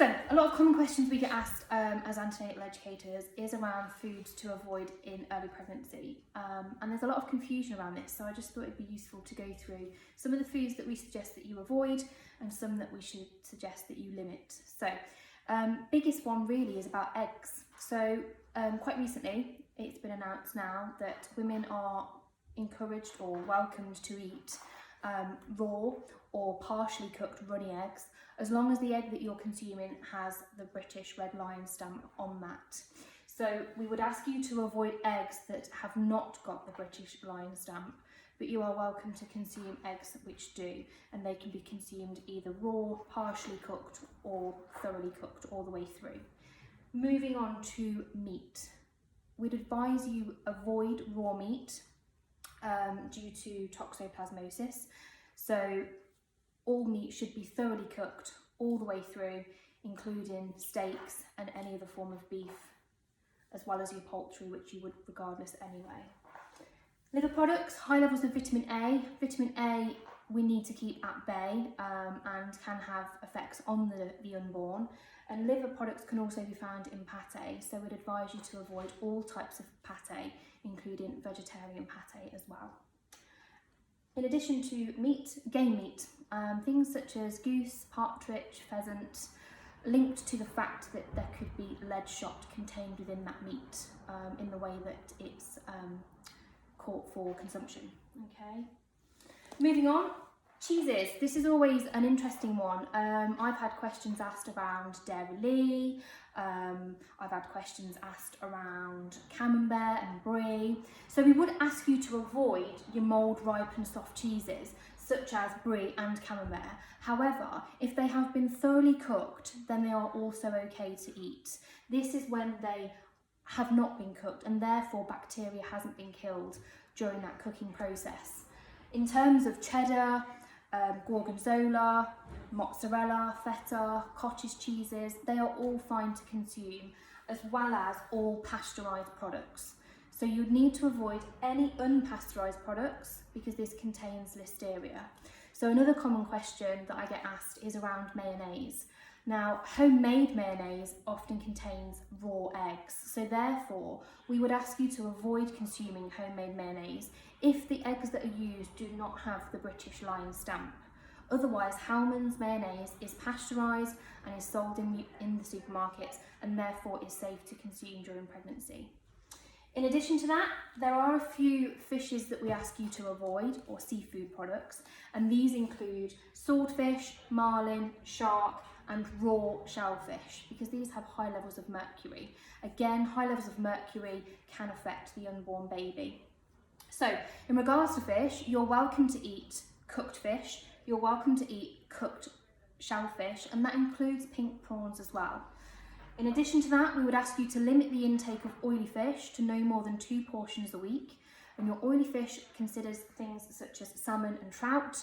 So, a lot of common questions we get asked as antenatal educators is around foods to avoid in early pregnancy. And there's a lot of confusion around this, so I just thought it'd be useful to go through some of the foods that we suggest that you avoid and some that we should suggest that you limit. So, biggest one really is about eggs. So, quite recently, it's been announced now that women are encouraged or welcomed to eat raw or partially cooked runny eggs, as long as the egg that you're consuming has the British Red Lion stamp on that. So we would ask you to avoid eggs that have not got the British Lion stamp, but you are welcome to consume eggs which do, and they can be consumed either raw, partially cooked, or thoroughly cooked all the way through. Moving on to meat. We'd advise you avoid raw meat due to toxoplasmosis. So all meat should be thoroughly cooked all the way through, including steaks and any other form of beef, as well as your poultry, which you would regardless anyway. Liver products, high levels of vitamin A. Vitamin A we need to keep at bay and can have effects on the unborn. And liver products can also be found in pate, so we'd advise you to avoid all types of pate, including vegetarian pate as well. In addition to meat, game meat, things such as goose, partridge, pheasant, linked to the fact that there could be lead shot contained within that meat in the way that it's caught for consumption. Okay. Moving on, cheeses. This is always an interesting one. I've had questions asked around dairy. I've had questions asked around camembert and brie. So we would ask you to avoid your mould ripened soft cheeses such as brie and camembert. However, if they have been thoroughly cooked, then they are also okay to eat. This is when they have not been cooked and therefore bacteria hasn't been killed during that cooking process. In terms of cheddar, gorgonzola, mozzarella, feta, cottage cheeses, they are all fine to consume, as well as all pasteurised products. So you'd need to avoid any unpasteurised products because this contains listeria. So another common question that I get asked is around mayonnaise. Now, homemade mayonnaise often contains raw eggs, so therefore we would ask you to avoid consuming homemade mayonnaise if the eggs that are used do not have the British Lion stamp. Otherwise, Hellmann's mayonnaise is pasteurised and is sold in the supermarkets and therefore is safe to consume during pregnancy. In addition to that, there are a few fishes that we ask you to avoid, or seafood products, and these include swordfish, marlin, shark, and raw shellfish, because these have high levels of mercury. Again, high levels of mercury can affect the unborn baby. So, in regards to fish, you're welcome to eat cooked fish, you're welcome to eat cooked shellfish, and that includes pink prawns as well. In addition to that, we would ask you to limit the intake of oily fish to no more than 2 portions a week. And your oily fish considers things such as salmon and trout.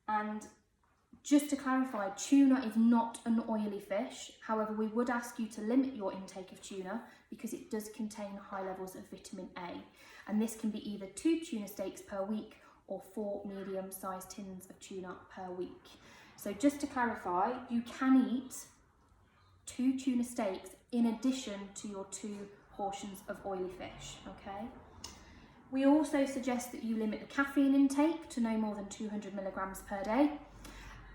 And just to clarify, tuna is not an oily fish. However, we would ask you to limit your intake of tuna because it does contain high levels of vitamin A. And this can be either 2 tuna steaks per week or 4 medium-sized tins of tuna per week. So just to clarify, you can eat 2 tuna steaks in addition to your 2 portions of oily fish, okay? We also suggest that you limit the caffeine intake to no more than 200 milligrams per day.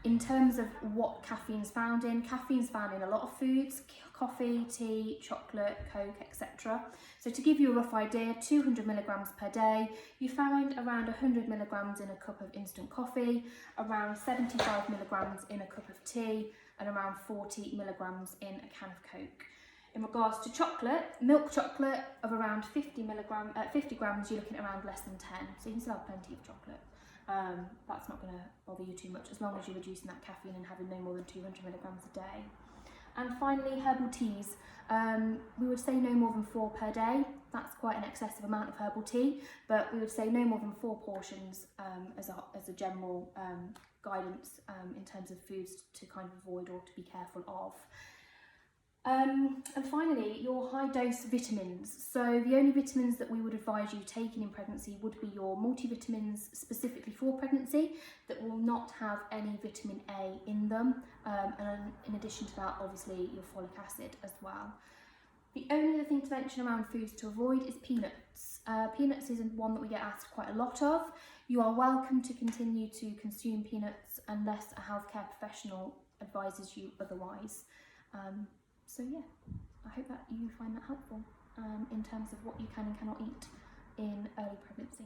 In terms of what caffeine's found in a lot of foods, coffee, tea, chocolate, Coke, etc. So to give you a rough idea, 200 milligrams per day, you find around 100 milligrams in a cup of instant coffee, around 75 milligrams in a cup of tea, and around 40 milligrams in a can of Coke. In regards to chocolate, milk chocolate of around 50 grams, you're looking at around less than 10, so you can still have plenty of chocolate. That's not going to bother you too much as long as you're reducing that caffeine and having no more than 200 milligrams a day. And finally, herbal teas. We would say no more than 4 per day. That's quite an excessive amount of herbal tea, but we would say no more than 4 portions as a general guidance in terms of foods to kind of avoid or to be careful of. And finally, your high dose vitamins. So the only vitamins that we would advise you taking in pregnancy would be your multivitamins specifically for pregnancy that will not have any vitamin A in them. And in addition to that, obviously your folic acid as well. The only other thing to mention around foods to avoid is peanuts. Peanuts is one that we get asked quite a lot of. You are welcome to continue to consume peanuts unless a healthcare professional advises you otherwise. So yeah, I hope that you find that helpful in terms of what you can and cannot eat in early pregnancy.